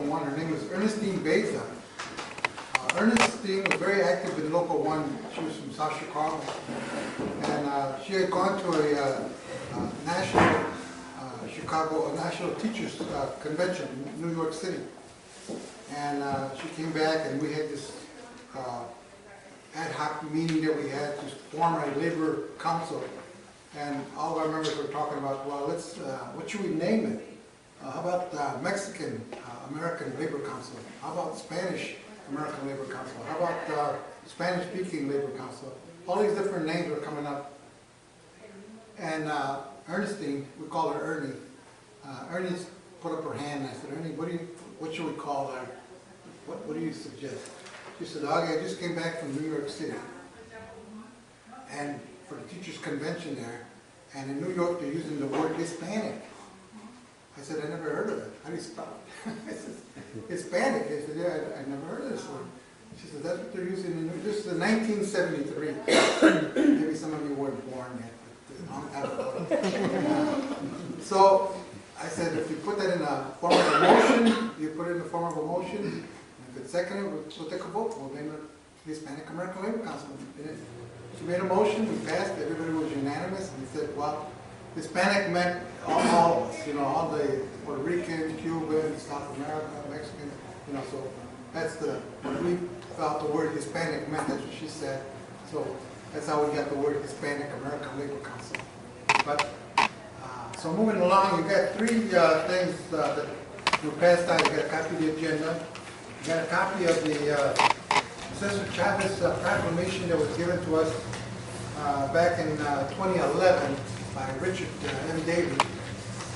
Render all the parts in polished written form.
Her name was Ernestine Beza. Ernestine was very active in Local 1. She was from South Chicago. And she had gone to a national national teachers convention in New York City. And she came back and we had this ad hoc meeting that we had to form a labor council. And all of our members were talking about, well, let's, what should we name it? How about Mexican American Labor Council? How about Spanish American Labor Council? How about Spanish-speaking Labor Council? All these different names were coming up. And Ernestine, we call her Ernie. Ernie put up her hand and I said, Ernie, what should we call her? What do you suggest? She said, Augie, I just came back from New York City. And for the teachers' convention there, and in New York they're using the word Hispanic. I said, I never heard of it. How do you spell it? I said, Hispanic. I said, yeah, I never heard of this word. She said, that's what they're using in New York. This is in 1973. Maybe some of you weren't born yet, but a long time ago. So I said, if you put that in a form of a motion, you put it in the form of a motion, and if it's seconded, we'll take a vote. We'll name it the Hispanic American Labor Council. She made a motion, we passed, everybody was unanimous, and said, well, Hispanic meant all of us, all the Puerto Ricans, Cubans, South America, Mexicans, so that's what we felt the word Hispanic meant, that's what she said. So that's how we got the word Hispanic American Labor Council. But, so moving along, you got three things that were passed out. You got a copy of the agenda, you got a copy of the Cesar Chavez proclamation that was given to us back in 2011 by Richard M. Daly.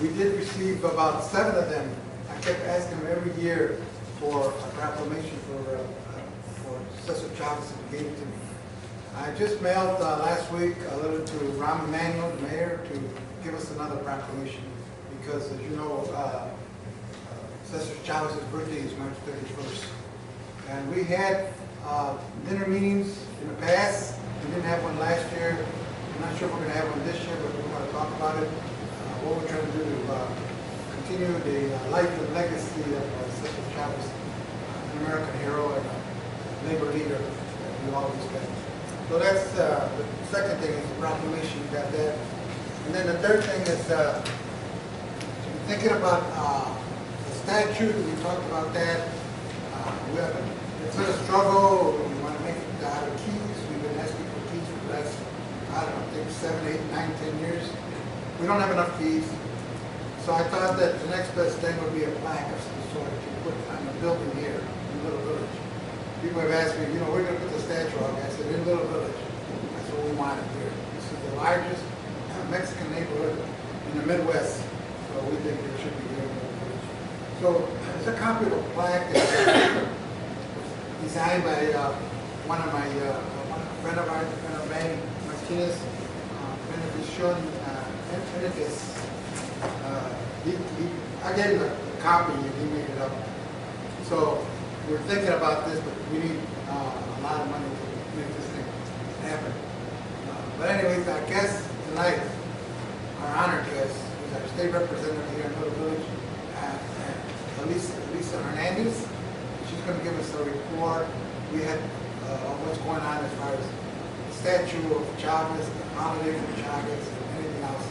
We did receive about 7 of them. I kept asking him every year for a proclamation for Cesar Chavez, and he gave it to me. I just mailed last week a letter to Rahm Emanuel, the mayor, to give us another proclamation because, as you know, Cesar Chavez's birthday is March 31st. And we had dinner meetings in the past. We didn't have one last year. I'm not sure if we're going to have one this year, but we're going to talk about it. What we're trying to do to continue the life and legacy of Cesar Chavez, an American hero and a labor leader that we all respect. So that's the second thing is the proclamation. You got that. And then the third thing is thinking about the statute. We talked about that. It's been a struggle. We want to make it out of keys. We've been asking for keys for the last, I don't know, I think 7, 8, 9, 10 years. We don't have enough keys. So I thought that the next best thing would be a plaque of some sort to put on the building here in Little Village. People have asked me, we're going to put the statue on. I said, in Little Village. That's what we want it here. This is the largest Mexican neighborhood in the Midwest. So we think it should be here in Little Village. So there's a copy of a plaque that's designed by one of my friend of ours, Manny Martinez, Beneficion, I gave him a copy and he made it up. So we're thinking about this, but we need a lot of money to make this thing happen. But anyways, our guest tonight, our honored guest, is our state representative here in Little Village, Lisa Hernandez. She's going to give us a report. We had on what's going on as far as the statue of Chavez, the holiday for Chavez, and anything else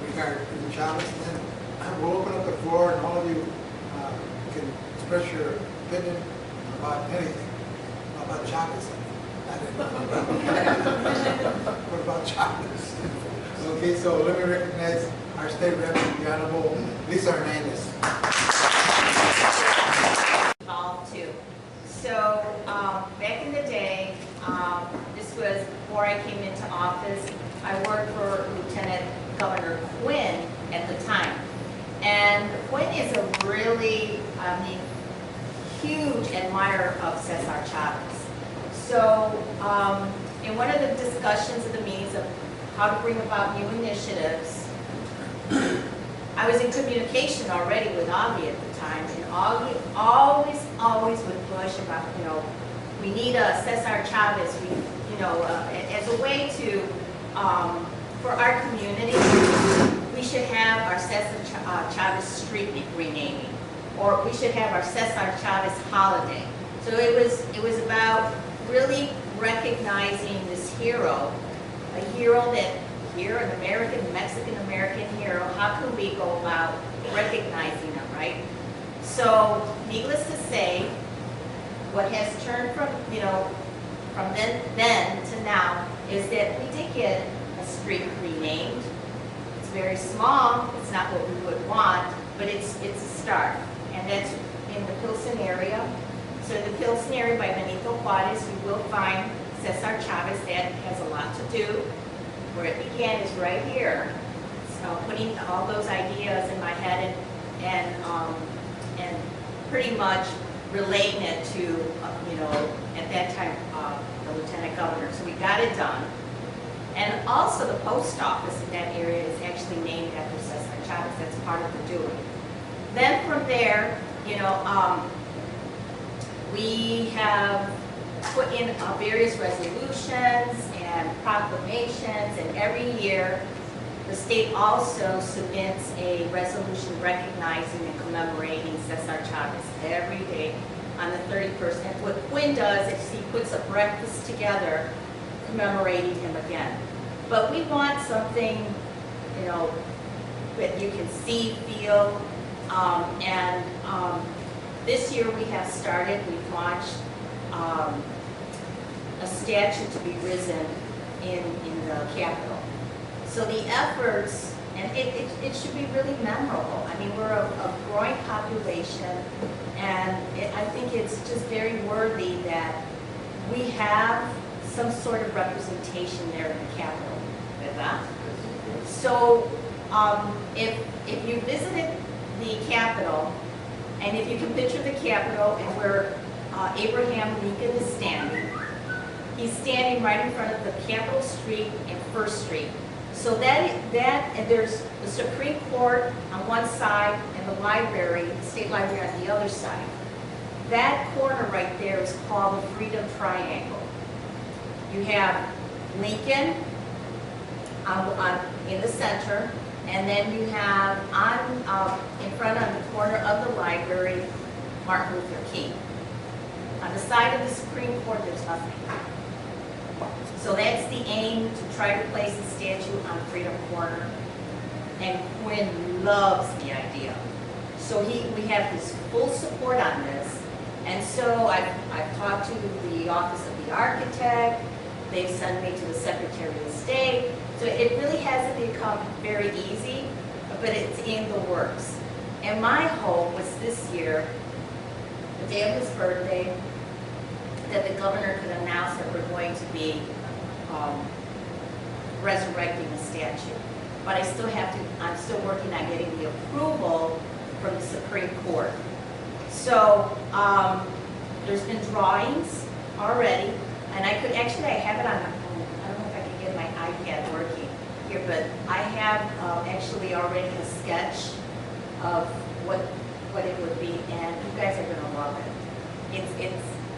regarding Chavez. And then we'll open up the floor, and all of you can express your opinion about anything about Chavez. What about Chavez? Okay, so let me recognize our state rep, the Honorable Lisa Hernandez. So back in the day, this was before I came into office, I worked for Lieutenant Governor Quinn at the time. And Quinn is a really, huge admirer of Cesar Chavez. So in one of the discussions of the meetings of how to bring about new initiatives, I was in communication already with Augie at the time, and Augie always would push about, we need a Cesar Chavez, as a way to, for our community, we should have our Cesar Chavez street renaming, or we should have our Cesar Chavez holiday. So it was about really recognizing this hero, a hero that here, an American, Mexican-American hero. How can we go about recognizing them, right? So, needless to say, what has turned from, from then to now is that we did get a street renamed. It's very small, it's not what we would want, but it's a start. And that's in the Pilsen area. So in the Pilsen area by Benito Juarez, you will find Cesar Chavez. That has a lot to do. Where it began is right here. So putting all those ideas in my head and pretty much relating it to, at that time, the lieutenant governor. So we got it done. And also the post office in that area is actually named after Cesar Chavez. That's part of the doing. Then from there, we have put in various resolutions and proclamations, and every year the state also submits a resolution recognizing and commemorating Cesar Chavez every day on the 31st. And what Quinn does is he puts a breakfast together commemorating him again. But we want something, that you can see, feel, this year we have started, we've launched a statue to be risen in the Capitol. So the efforts, and it should be really memorable. I mean, we're a growing population, and I think it's just very worthy that we have some sort of representation there in the Capitol with that. So if you visited the Capitol, and if you can picture the Capitol and where Abraham Lincoln is standing, he's standing right in front of the Capitol Street and First Street. So and there's the Supreme Court on one side and the library, the State Library on the other side. That corner right there is called the Freedom Triangle. You have Lincoln in the center, and then you have in front of the corner of the library, Martin Luther King. On the side of the Supreme Court, there's nothing. So that's the aim, to try to place a statue on Freedom Corner. And Quinn loves the idea. So we have his full support on this. And so I've talked to the Office of the Architect. They've sent me to the Secretary of State. So it really hasn't become very easy, but it's in the works. And my hope was this year, the day of his birthday, that the governor could announce that we're going to be resurrecting the statue. But I'm still working on getting the approval from the Supreme Court. So there's been drawings already, and I have it on, I don't know if I can get my iPad working here, but I have actually already a sketch of what it would be, and you guys are gonna love it.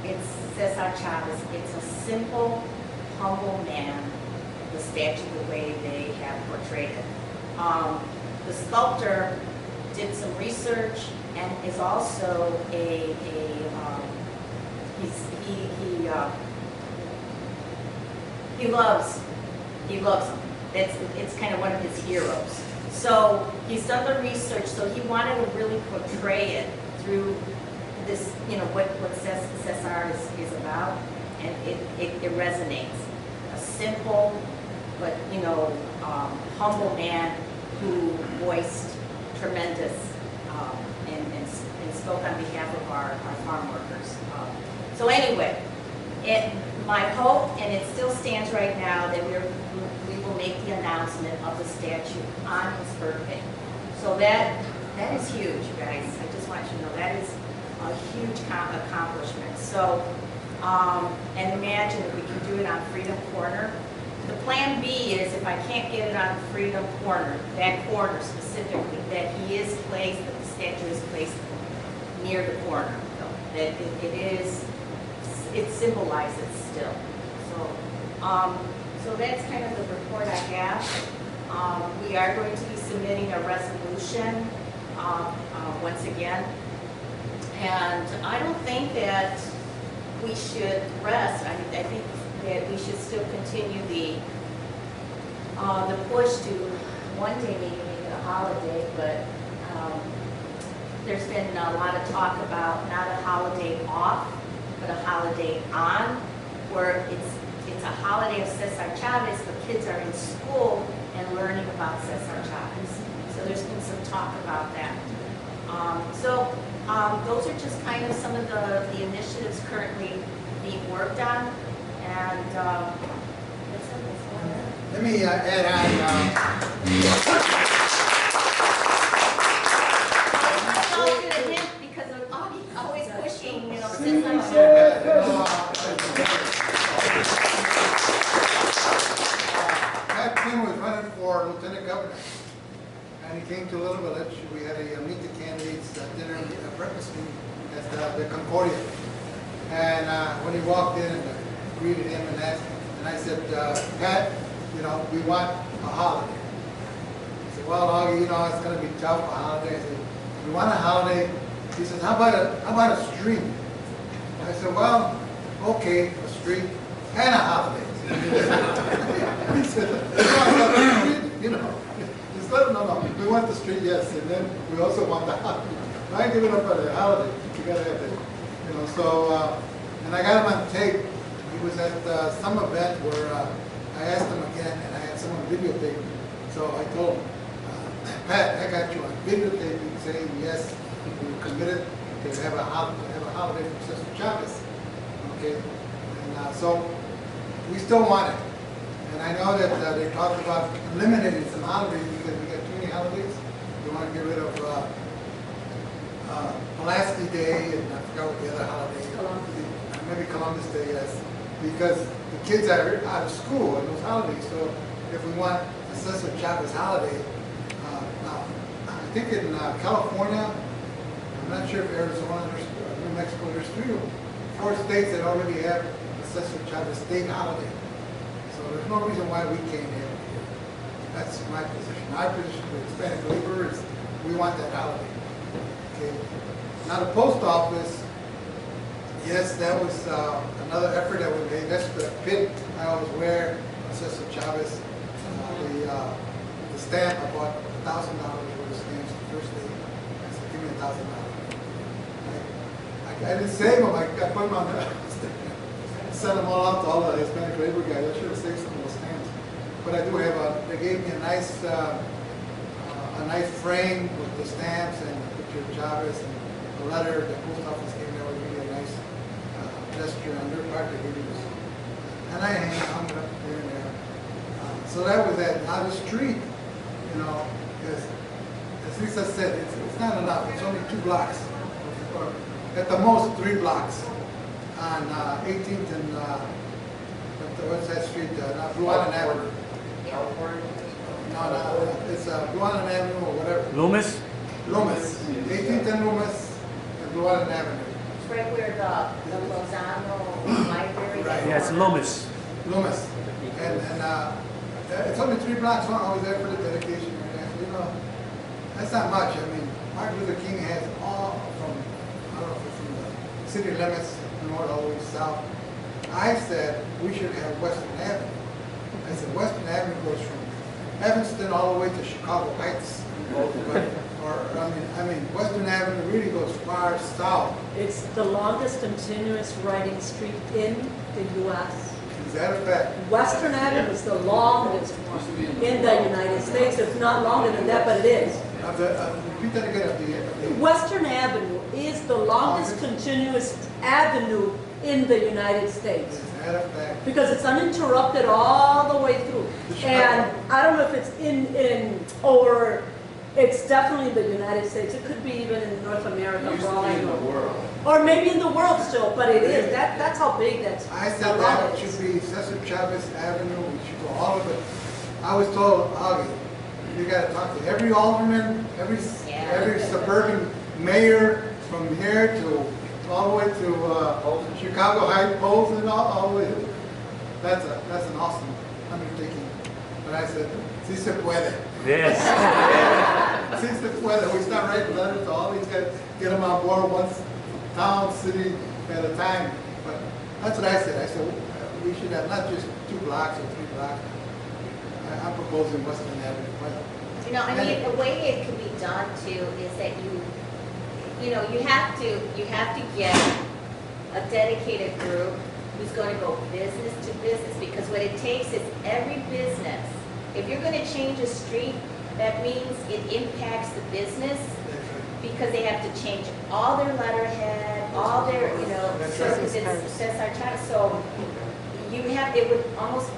It's Cesar Chavez. It's a simple, humble man, the statue, the way they have portrayed it. The sculptor did some research and is also he loves him. It's kind of one of his heroes. So he's done the research, so he wanted to really portray it through this, what Cesar is about, and it resonates. A simple, but humble man who voiced tremendous and spoke on behalf of our farm workers. So anyway, my hope, and it still stands right now, that we will make the announcement of the statue on his birthday. So that is huge, you guys. I just want you to know that is a huge accomplishment. So, and imagine if we can do it on Freedom Corner. The plan B is, if I can't get it on Freedom Corner, that corner specifically, that that the statue is placed near the corner, though. That it symbolizes still. So that's kind of the report I have. We are going to be submitting a resolution once again And I don't think that we should rest. I think that we should still continue the push to one day maybe make it a holiday, but there's been a lot of talk about not a holiday off, but a holiday on, where it's a holiday of Cesar Chavez, but kids are in school and learning about Cesar Chavez. So there's been some talk about that. Those are just kind of some of the initiatives currently being worked on, and that's it. Let me add on. I'll give it a hint because of always pushing, since I'm Pat Kim was running for lieutenant governor, and he came to Little Village. We had a meet the candidates dinner, breakfast meeting at the Concordia. And when he walked in and greeted him and asked, and I said, Pat, we want a holiday. He said, well, Augie, it's going to be tough, a holiday. I said, we want a holiday. He says, how about a street? I said, well, okay, a street and a holiday. He said, no, we want the street, yes, and then we also want the holiday. I give it up on the holiday. You gotta have it, and I got him on tape. He was at some event where I asked him again, and I had someone videotape. So I told him, Pat, I got you on videotape saying yes, we were committed to have a holiday for Cesar Chavez. Okay, and so we still want it. And I know that they talked about eliminating some holidays because we got too many holidays. We want to get rid of Pulaski Day, and I forgot what the other holiday is. Maybe Columbus Day, yes. Because the kids are out of school on those holidays. So if we want a Cesar Chavez holiday, now I think in California, I'm not sure if Arizona, New Mexico, there's 3 or 4 states that already have a Cesar Chavez state holiday. So there's no reason why we can't have it here. That's my position. My position with Hispanic labor is we want that holiday. Okay. Now the post office, yes, that was another effort that we made. That's the pin I always wear, Cesar Chavez. The stamp, I bought $1,000 worth of stamps the first day. I said, give me $1,000. I didn't save them. I put them on the sent them all out to all the Hispanic labor guys. I should have saved some of those stamps. But I do have they gave me a nice frame with the stamps and the picture of Chavez and the letter. The post office gave me, that was really a nice gesture on their part to give me this. And I hung it up here and there. So that was that. Now the street, because as Lisa said, it's not enough. It's only 2 blocks, or at the most 3 blocks. On 18th and what's that street? Not Blue Island Avenue. No, it's Blue Island Avenue or whatever. Loomis? Loomis. 18th and Loomis and Blue Island Avenue. It's right where the Lozano Library is. Right. Yeah, it's Loomis. Loomis. And it's only 3 blocks long. I was there for the dedication. And that's not much. I mean, Martin Luther King has all from, I don't know if it's from the city limits, north all the way south. I said we should have Western Avenue. I said Western Avenue goes from Evanston all the way to Chicago Heights. I mean, Western Avenue really goes far south. It's the longest continuous riding street in the U.S. Is that a fact? Western Avenue is the longest one in the United States. It's not longer than that, but it is. Repeat that again. Western Avenue is the longest continuous avenue in the United States. Is that a fact? Because it's uninterrupted all the way through. And I don't know if it's or it's definitely in the United States. It could be even in North America. For all I know. Or maybe in the world still, but it is. That's how big that's. I said that should be Cesar Chavez Avenue. We should go all of it. I was told, Augie, you got to talk to every alderman, every suburban mayor from here to all the way to Chicago Heights polls and all the way. That's an awesome undertaking. But I said, si se puede. Yes. Si se puede. We start writing letters to all these guys, get them on board once town, city at a time. But that's what I said. I said, we should have not just 2 blocks or 3 blocks. I'm proposing Western Avenue. You know, I mean, the way it can be done too is that you have to get a dedicated group who's going to go business to business, because what it takes is every business. If you're going to change a street, that means it impacts the business, because they have to change all their letterhead, all their, so it says our Chavez. So it would almost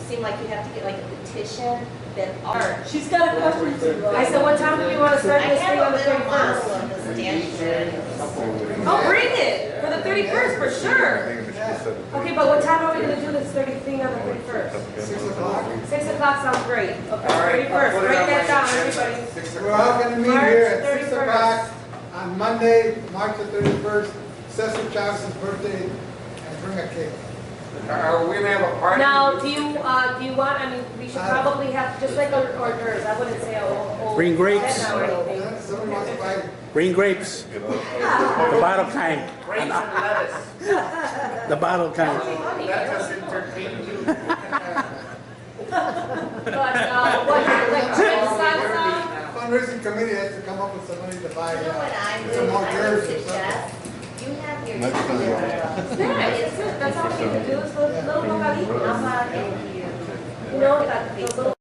seem like you have to get like a petition that are. She's got a question too. I said, what time do you want to start I this thing on have the a little model 31st? of the statue. Oh, bring it, for the 31st, for sure. Okay, but what time are we gonna do this thing on the 31st? 6 o'clock. 6 o'clock sounds great. Okay, All right, 31st, I'll put it write on that my down, agenda. everybody. 6 We're all o'clock. going to meet March here at 6 31st. o'clock on Monday, March the 31st, Cesar Chavez's birthday, and bring a cake. Are we gonna have a party? Now, do you want, I mean, we should probably have, just like hors d'oeuvres, I wouldn't say a whole. Bring grapes. dinner or anything. Somebody wants to buy Green grapes, the bottle kind, Grapes and lettuce. the bottle kind. Let us entertain you. But, what, like chips, salsa? fundraising committee has to come up with some money to buy You know what I some would, hors I would d'oeuvres or something. suggest, you have your. That's fine. Yeah, it's good, that's all we need to do, is a little bocadillo. How about if you You know, that, the little